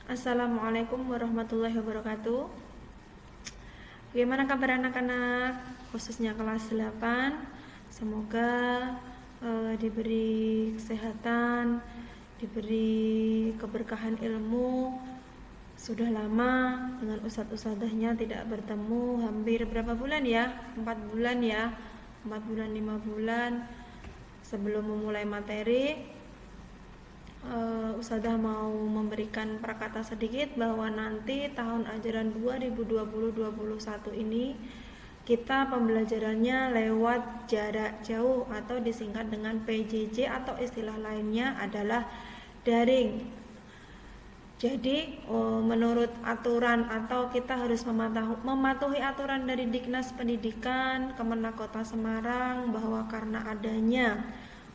Assalamualaikum warahmatullahi wabarakatuh. Bagaimana kabar anak-anak, khususnya kelas 8? Semoga diberi kesehatan, diberi keberkahan ilmu. Sudah lama dengan ustadz-ustadzahnya tidak bertemu, hampir berapa bulan ya? 4 bulan ya, 4 bulan 5 bulan. Sebelum memulai materi, Ustadzah mau memberikan prakata sedikit bahwa nanti tahun ajaran 2020-2021 ini kita pembelajarannya lewat jarak jauh atau disingkat dengan PJJ atau istilah lainnya adalah daring. Jadi menurut aturan atau kita harus mematuhi aturan dari Dinas Pendidikan Kemenak Kota Semarang bahwa karena adanya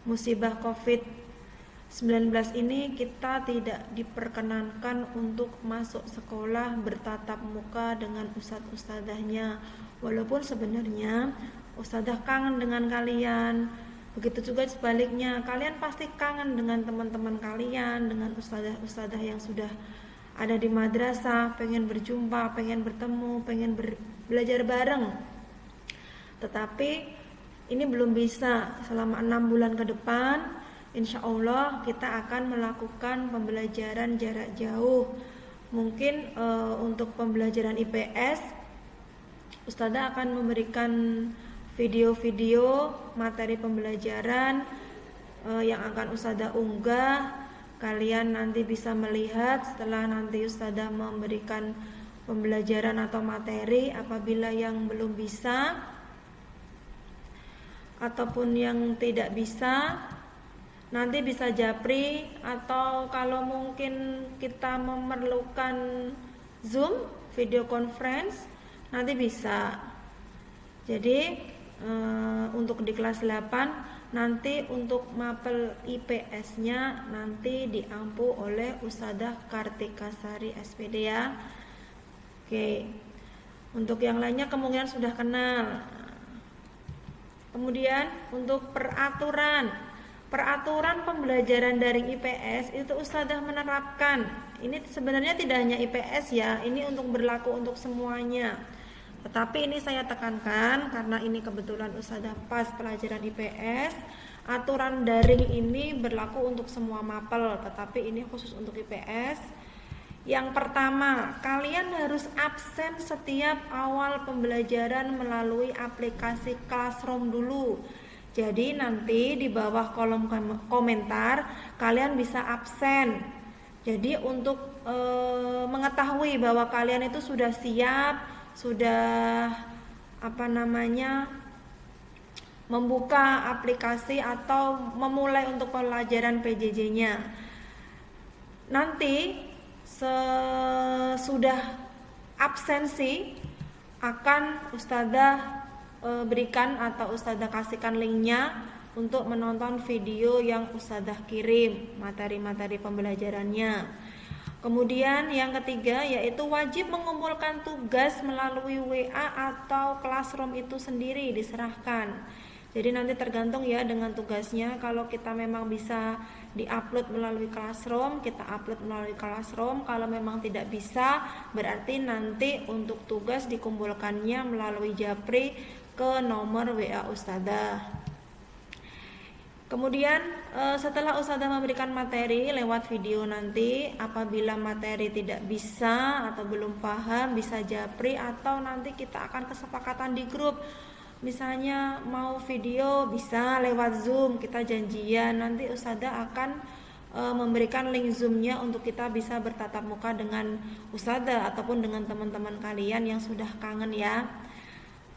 musibah COVID-19 ini kita tidak diperkenankan untuk masuk sekolah bertatap muka dengan ustadz-ustadzahnya. Walaupun sebenarnya ustadzah kangen dengan kalian, begitu juga sebaliknya, kalian pasti kangen dengan teman-teman kalian, dengan ustadzah-ustadzah yang sudah ada di madrasah, pengen berjumpa, pengen bertemu, pengen belajar bareng. Tetapi ini belum bisa. Selama 6 bulan ke depan insya Allah kita akan melakukan pembelajaran jarak jauh. Mungkin untuk pembelajaran IPS, Ustadzah akan memberikan video-video materi pembelajaran yang akan Ustadzah unggah. Kalian nanti bisa melihat setelah nanti Ustadzah memberikan pembelajaran atau materi. Apabila yang belum bisa ataupun yang tidak bisa, nanti bisa japri, atau kalau mungkin kita memerlukan Zoom video conference nanti bisa. Jadi untuk di kelas 8 nanti untuk mapel IPS-nya nanti diampu oleh Ustadzah Kartika Sari SPD ya. Oke. Untuk yang lainnya kemungkinan sudah kenal. Kemudian untuk peraturan pembelajaran daring IPS itu Ustadzah menerapkan. Ini sebenarnya tidak hanya IPS ya, ini untuk berlaku untuk semuanya. Tetapi ini saya tekankan karena ini kebetulan Ustadzah pas pelajaran IPS. Aturan daring ini berlaku untuk semua mapel, tetapi ini khusus untuk IPS. Yang pertama, kalian harus absen setiap awal pembelajaran melalui aplikasi Classroom dulu. Jadi nanti di bawah kolom komentar kalian bisa absen. Jadi untuk mengetahui bahwa kalian itu sudah siap, sudah membuka aplikasi atau memulai untuk pelajaran PJJ-nya. Nanti sesudah absensi akan Ustadzah berikan atau Ustadzah kasihkan linknya untuk menonton video yang Ustadzah kirim materi-materi pembelajarannya. Kemudian yang ketiga yaitu wajib mengumpulkan tugas melalui WA atau Classroom itu sendiri diserahkan. Jadi nanti tergantung ya dengan tugasnya. Kalau kita memang bisa diupload melalui Classroom, kita upload melalui Classroom. Kalau memang tidak bisa, berarti nanti untuk tugas dikumpulkannya melalui Japri ke nomor WA Ustadzah. Kemudian setelah Ustadzah memberikan materi lewat video nanti, apabila materi tidak bisa atau belum paham bisa japri, atau nanti kita akan kesepakatan di grup. Misalnya mau video bisa lewat Zoom, kita janjian, nanti Ustadzah akan memberikan link Zoom-nya untuk kita bisa bertatap muka dengan Ustadzah ataupun dengan teman-teman kalian yang sudah kangen ya.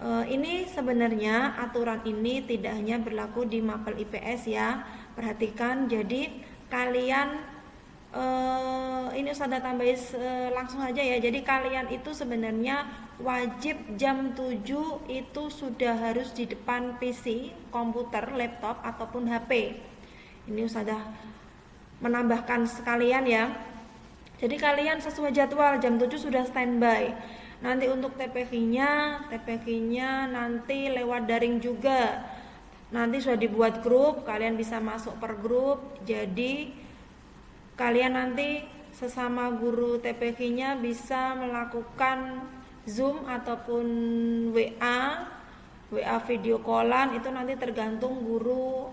Ini sebenarnya aturan ini tidak hanya berlaku di mapel IPS ya. Perhatikan, jadi kalian ini Ustadzah tambahin langsung aja ya. Jadi kalian itu sebenarnya wajib jam 7 itu sudah harus di depan PC, komputer, laptop ataupun HP. Ini Ustadzah menambahkan sekalian ya. Jadi kalian sesuai jadwal jam 7 sudah standby. Nanti untuk TPV-nya nanti lewat daring juga. Nanti sudah dibuat grup, kalian bisa masuk per grup. Jadi kalian nanti sesama guru TPQ-nya bisa melakukan Zoom ataupun WA video callan, itu nanti tergantung guru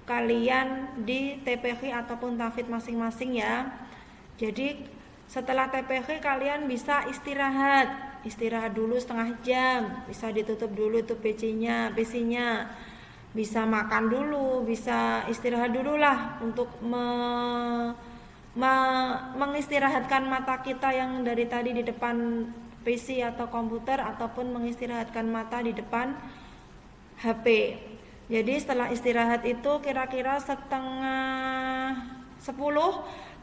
kalian di TPQ ataupun tahfidz masing-masing ya. Jadi setelah TPQ kalian bisa istirahat dulu setengah jam, bisa ditutup dulu tuh PC-nya, bisa makan dulu, bisa istirahat dulu lah untuk mengistirahatkan mata kita yang dari tadi di depan PC atau komputer, ataupun mengistirahatkan mata di depan HP. Jadi setelah istirahat itu kira-kira setengah 10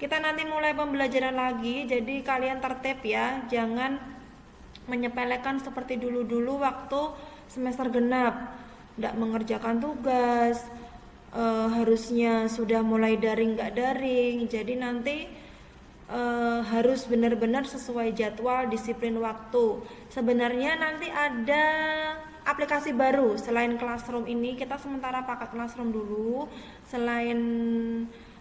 kita nanti mulai pembelajaran lagi. Jadi kalian tertib ya, jangan menyepelekan seperti dulu-dulu waktu semester genap, tidak mengerjakan tugas, harusnya sudah mulai daring nggak daring. Jadi nanti harus benar-benar sesuai jadwal, disiplin waktu. Sebenarnya nanti ada aplikasi baru selain Classroom ini, kita sementara pakai Classroom dulu. Selain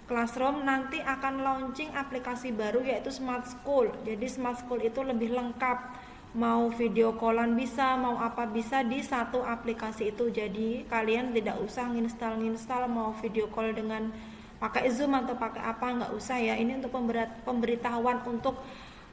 Classroom nanti akan launching aplikasi baru yaitu Smart School. Jadi Smart School itu lebih lengkap, mau video callan bisa, mau apa bisa di satu aplikasi itu. Jadi kalian tidak usah nginstal mau video call dengan pakai Zoom atau pakai apa, nggak usah ya. Ini untuk pemberitahuan untuk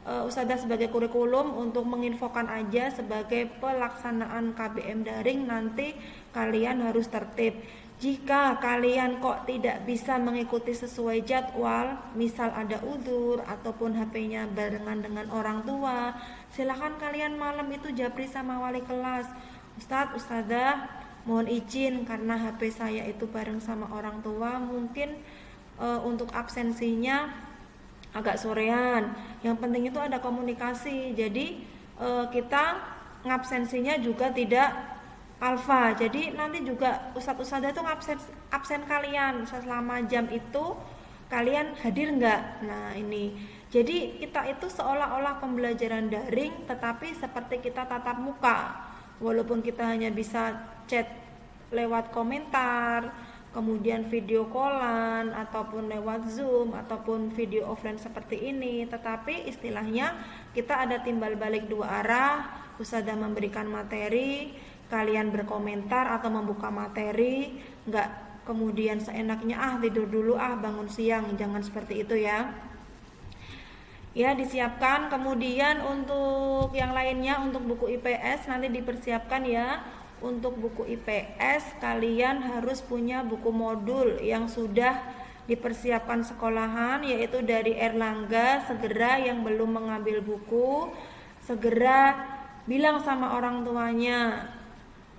Ustazah sebagai kurikulum, untuk menginfokan aja sebagai pelaksanaan KBM daring. Nanti kalian harus tertib. Jika kalian kok tidak bisa mengikuti sesuai jadwal, misal ada udzur ataupun HP-nya barengan dengan orang tua, silahkan kalian malam itu japri sama wali kelas. Ustazah mohon izin karena HP saya itu bareng sama orang tua, mungkin untuk absensinya agak sorean. Yang penting itu ada komunikasi. Jadi kita ngabsensinya juga tidak alfa. Jadi nanti juga ustadz-ustadzah itu absen kalian selama jam itu kalian hadir enggak. Nah ini, jadi kita itu seolah-olah pembelajaran daring tetapi seperti kita tatap muka, walaupun kita hanya bisa chat lewat komentar, kemudian video callan ataupun lewat Zoom ataupun video offline seperti ini, tetapi istilahnya kita ada timbal balik dua arah. Ustazah memberikan materi, kalian berkomentar atau membuka materi, enggak kemudian seenaknya tidur dulu bangun siang, jangan seperti itu ya. Ya, disiapkan. Kemudian untuk yang lainnya, untuk buku IPS nanti dipersiapkan ya. Untuk buku IPS kalian harus punya buku modul yang sudah dipersiapkan sekolahan, yaitu dari Erlangga. Segera yang belum mengambil buku, segera bilang sama orang tuanya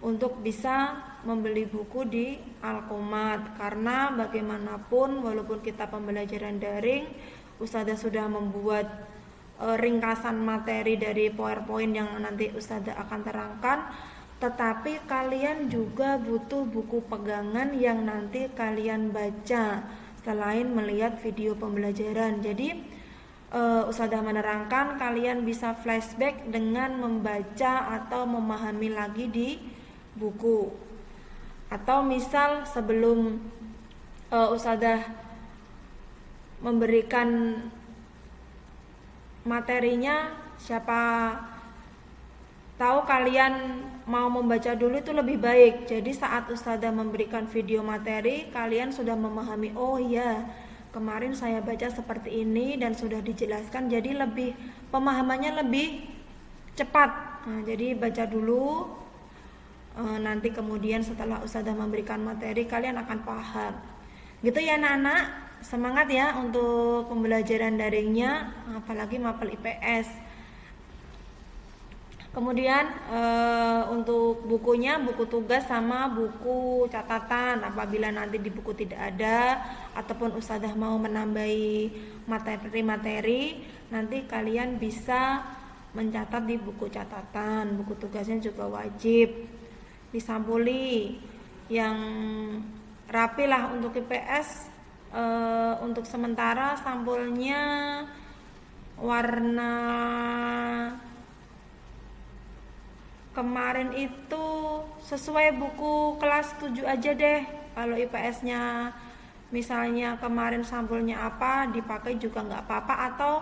untuk bisa membeli buku di Alkomat. Karena bagaimanapun walaupun kita pembelajaran daring, Ustazah sudah membuat ringkasan materi dari PowerPoint yang nanti Ustazah akan terangkan, tetapi kalian juga butuh buku pegangan yang nanti kalian baca selain melihat video pembelajaran. Jadi Ustazah menerangkan kalian bisa flashback dengan membaca atau memahami lagi di buku. Atau misal sebelum Ustazah memberikan materinya, siapa tahu kalian mau membaca dulu itu lebih baik. Jadi saat Ustazah memberikan video materi, kalian sudah memahami, oh iya kemarin saya baca seperti ini dan sudah dijelaskan, jadi lebih pemahamannya lebih cepat. Nah, jadi baca dulu, nanti kemudian setelah Ustazah memberikan materi kalian akan paham. Gitu ya anak-anak, semangat ya untuk pembelajaran daringnya, apalagi mapel IPS. Kemudian untuk bukunya, buku tugas sama buku catatan, apabila nanti di buku tidak ada ataupun Ustazah mau menambahi materi-materi, nanti kalian bisa mencatat di buku catatan. Buku tugasnya juga wajib disampuli yang rapi lah. Untuk IPS untuk sementara sampulnya warna kemarin itu sesuai buku kelas 7 aja deh. Kalau IPS-nya misalnya kemarin sampulnya apa dipakai juga nggak apa-apa, atau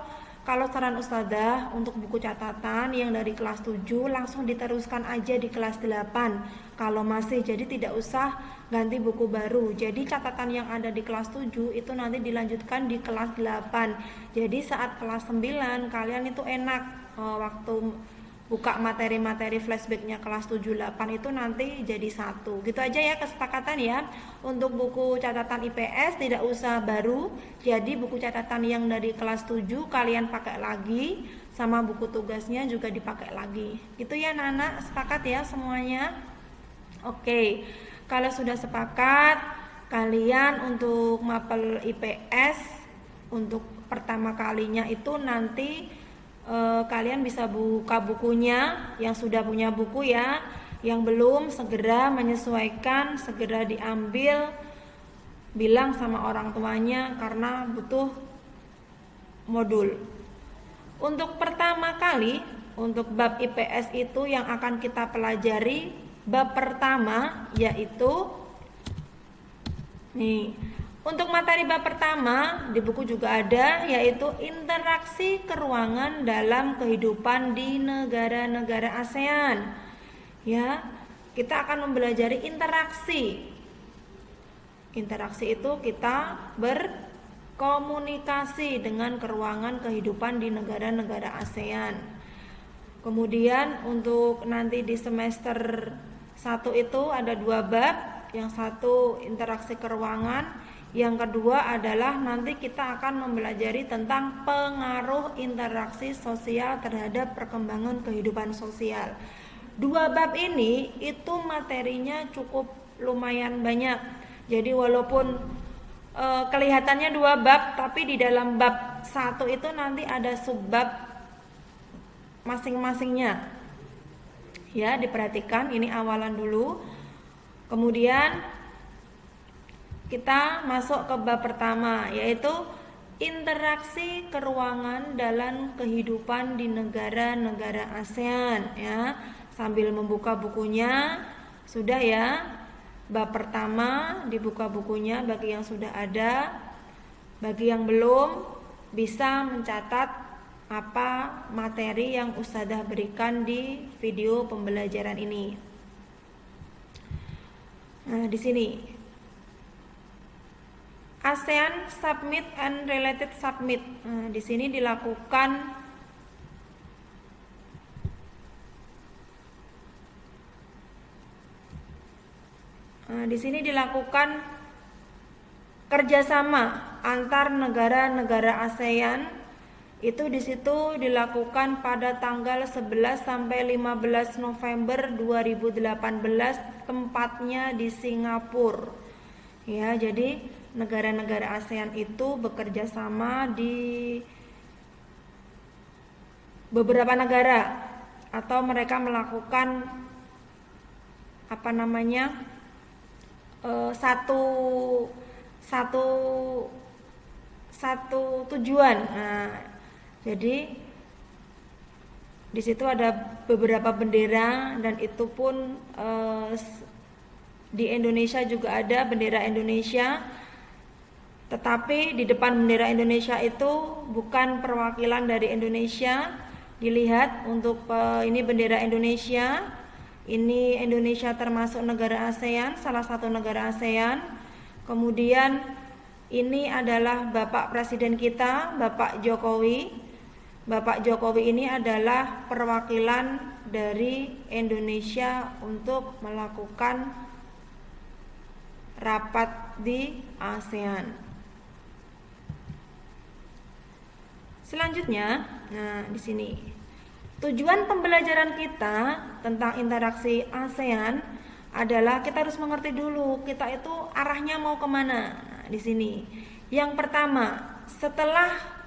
kalau saran Ustadzah untuk buku catatan yang dari kelas 7 langsung diteruskan aja di kelas 8 kalau masih, jadi tidak usah ganti buku baru. Jadi catatan yang ada di kelas 7 itu nanti dilanjutkan di kelas 8. Jadi saat kelas 9 kalian itu enak waktu buka materi-materi flashbacknya kelas 7-8 itu nanti jadi satu. Gitu aja ya kesepakatan ya. Untuk buku catatan IPS tidak usah baru, jadi buku catatan yang dari kelas 7 kalian pakai lagi, sama buku tugasnya juga dipakai lagi. Gitu ya anak-anak, sepakat ya semuanya? Oke, kalau sudah sepakat, kalian untuk mapel IPS untuk pertama kalinya itu nanti kalian bisa buka bukunya yang sudah punya buku ya, yang belum segera menyesuaikan, segera diambil, bilang sama orang tuanya karena butuh modul. Untuk pertama kali untuk bab IPS itu yang akan kita pelajari bab pertama yaitu nih. Untuk materi bab pertama di buku juga ada, yaitu interaksi keruangan dalam kehidupan di negara-negara ASEAN. Ya, kita akan mempelajari interaksi. Interaksi itu kita berkomunikasi dengan keruangan kehidupan di negara-negara ASEAN. Kemudian untuk nanti di semester 1 itu ada 2 bab, yang satu interaksi keruangan, yang kedua adalah nanti kita akan mempelajari tentang pengaruh interaksi sosial terhadap perkembangan kehidupan sosial. 2 bab ini itu materinya cukup lumayan banyak. Jadi walaupun kelihatannya 2 bab, tapi di dalam bab 1 itu nanti ada subbab masing-masingnya. Ya, diperhatikan, ini awalan dulu. Kemudian kita masuk ke bab pertama, yaitu interaksi keruangan dalam kehidupan di negara-negara ASEAN ya. Sambil membuka bukunya, sudah ya. Bab pertama dibuka bukunya bagi yang sudah ada. Bagi yang belum bisa mencatat apa materi yang Ustadzah berikan di video pembelajaran ini. Nah, di sini ASEAN Summit and Related Summit. Nah, di sini dilakukan kerjasama antar negara-negara ASEAN. Itu di situ dilakukan pada tanggal 11 sampai 15 November 2018, tempatnya di Singapura. Ya, jadi negara-negara ASEAN itu bekerja sama di beberapa negara, atau mereka melakukan satu tujuan. Nah, jadi di situ ada beberapa bendera, dan itu pun di Indonesia juga ada bendera Indonesia. Tetapi di depan bendera Indonesia itu bukan perwakilan dari Indonesia. Dilihat untuk ini bendera Indonesia. Ini Indonesia termasuk negara ASEAN, salah satu negara ASEAN. Kemudian ini adalah Bapak Presiden kita, Bapak Jokowi. Bapak Jokowi ini adalah perwakilan dari Indonesia untuk melakukan rapat di ASEAN. Selanjutnya, nah di sini tujuan pembelajaran kita tentang interaksi ASEAN adalah kita harus mengerti dulu kita itu arahnya mau kemana. Nah, di sini yang pertama, setelah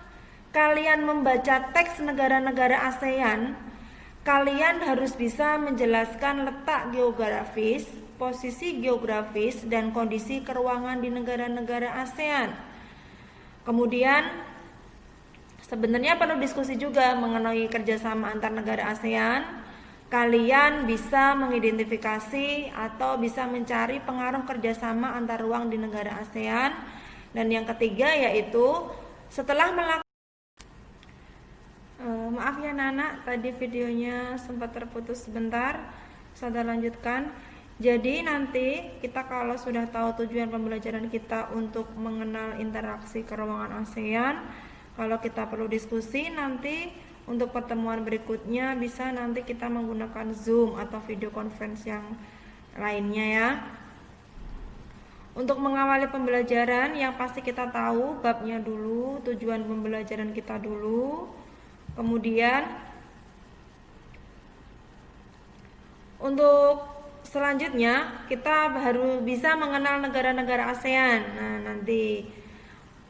kalian membaca teks negara-negara ASEAN, kalian harus bisa menjelaskan letak geografis, posisi geografis, dan kondisi keruangan di negara-negara ASEAN. Kemudian sebenarnya perlu diskusi juga mengenai kerjasama antar negara ASEAN. Kalian bisa mengidentifikasi atau bisa mencari pengaruh kerjasama antar ruang di negara ASEAN Dan yang ketiga yaitu setelah melakukan maaf ya Nana, tadi videonya sempat terputus sebentar. Saya lanjutkan. Jadi nanti kita kalau sudah tahu tujuan pembelajaran kita untuk mengenal interaksi keruangan ASEAN, kalau kita perlu diskusi nanti untuk pertemuan berikutnya bisa nanti kita menggunakan Zoom atau video conference yang lainnya ya. Untuk mengawali pembelajaran yang pasti kita tahu babnya dulu, tujuan pembelajaran kita dulu. Kemudian untuk selanjutnya kita baru bisa mengenal negara-negara ASEAN. Nah, nanti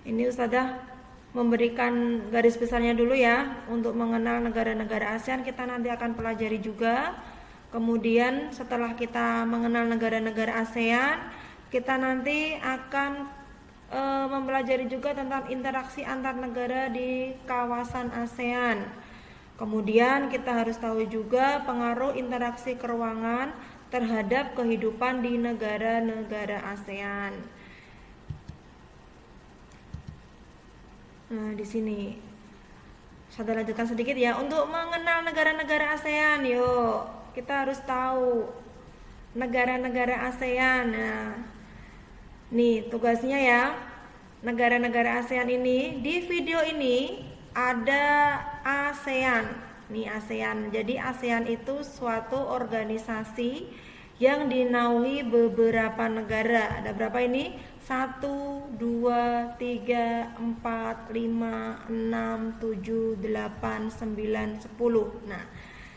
ini Ustazah memberikan garis besarnya dulu ya. Untuk mengenal negara-negara ASEAN kita nanti akan pelajari juga. Kemudian setelah kita mengenal negara-negara ASEAN, kita nanti akan mempelajari juga tentang interaksi antar negara di kawasan ASEAN. Kemudian kita harus tahu juga pengaruh interaksi keruangan terhadap kehidupan di negara-negara ASEAN. Nah, di sini saya lanjutkan sedikit ya. Untuk mengenal negara-negara ASEAN, yuk kita harus tahu negara-negara ASEAN. Nah, nih tugasnya ya, negara-negara ASEAN ini di video ini ada ASEAN. Nih ASEAN. Jadi ASEAN itu suatu organisasi yang dinaungi beberapa negara. Ada berapa ini? 1, 2, 3, 4, 5, 6, 7, 8, 9, 10. Nah,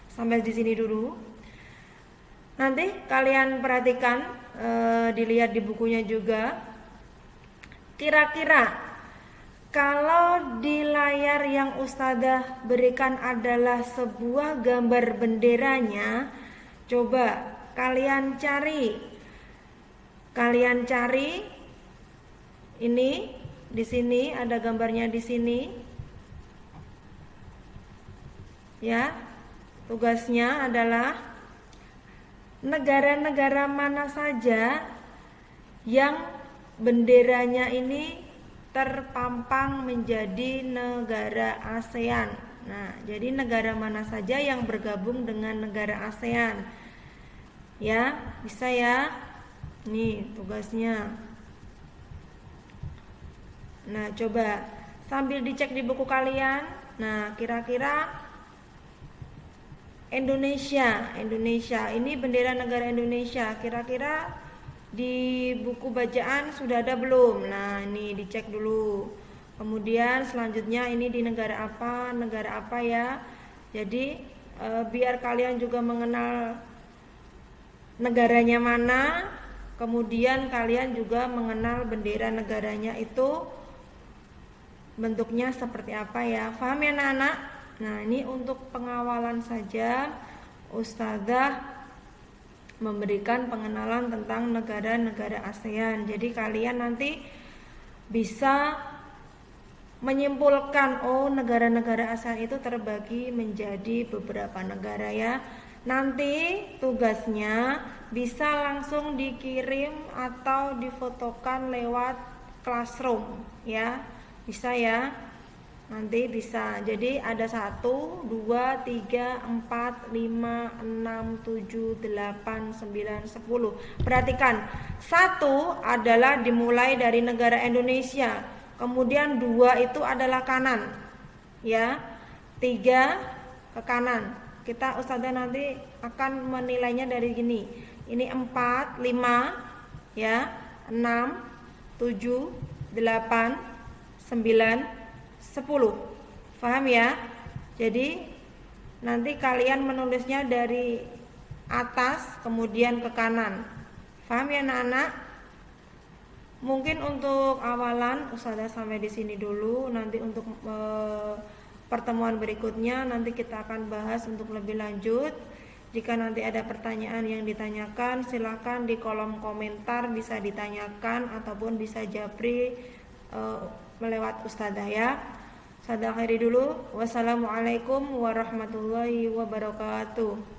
sampai di sini dulu. Nanti kalian perhatikan, dilihat di bukunya juga. Kira-kira kalau di layar yang Ustazah berikan adalah sebuah gambar benderanya, coba kalian cari. Ini di sini ada gambarnya di sini. Ya. Tugasnya adalah negara-negara mana saja yang benderanya ini terpampang menjadi negara ASEAN. Nah, jadi negara mana saja yang bergabung dengan negara ASEAN. Ya, bisa ya. Nih tugasnya. Nah, coba sambil dicek di buku kalian. Nah, kira-kira Indonesia ini bendera negara Indonesia, kira-kira di buku bacaan sudah ada belum? Nah, ini dicek dulu. Kemudian selanjutnya ini di negara apa ya. Jadi biar kalian juga mengenal negaranya mana, kemudian kalian juga mengenal bendera negaranya itu bentuknya seperti apa ya. Paham ya anak-anak? Nah, ini untuk pengawalan saja Ustazah memberikan pengenalan tentang negara-negara ASEAN. Jadi kalian nanti bisa menyimpulkan, oh negara-negara ASEAN itu terbagi menjadi beberapa negara ya. Nanti tugasnya bisa langsung dikirim atau difotokan lewat Classroom ya. Bisa ya. Nanti bisa. Jadi ada 1, 2, 3, 4, 5, 6, 7, 8, 9, 10. Perhatikan, 1 adalah dimulai dari negara Indonesia. Kemudian 2 itu adalah kanan. Ya. 3 ke kanan. Kita Ustazah nanti akan menilainya dari gini. Ini 4, 5 ya. 6, 7, 8, 9, 10. Paham ya? Jadi nanti kalian menulisnya dari atas kemudian ke kanan. Paham ya anak-anak? Mungkin untuk awalan Ustazah sampai di sini dulu. Nanti untuk pertemuan berikutnya nanti kita akan bahas untuk lebih lanjut. Jika nanti ada pertanyaan yang ditanyakan, silakan di kolom komentar bisa ditanyakan ataupun bisa japri melewat Ustazah ya. Saya akhiri dulu. Wassalamualaikum warahmatullahi wabarakatuh.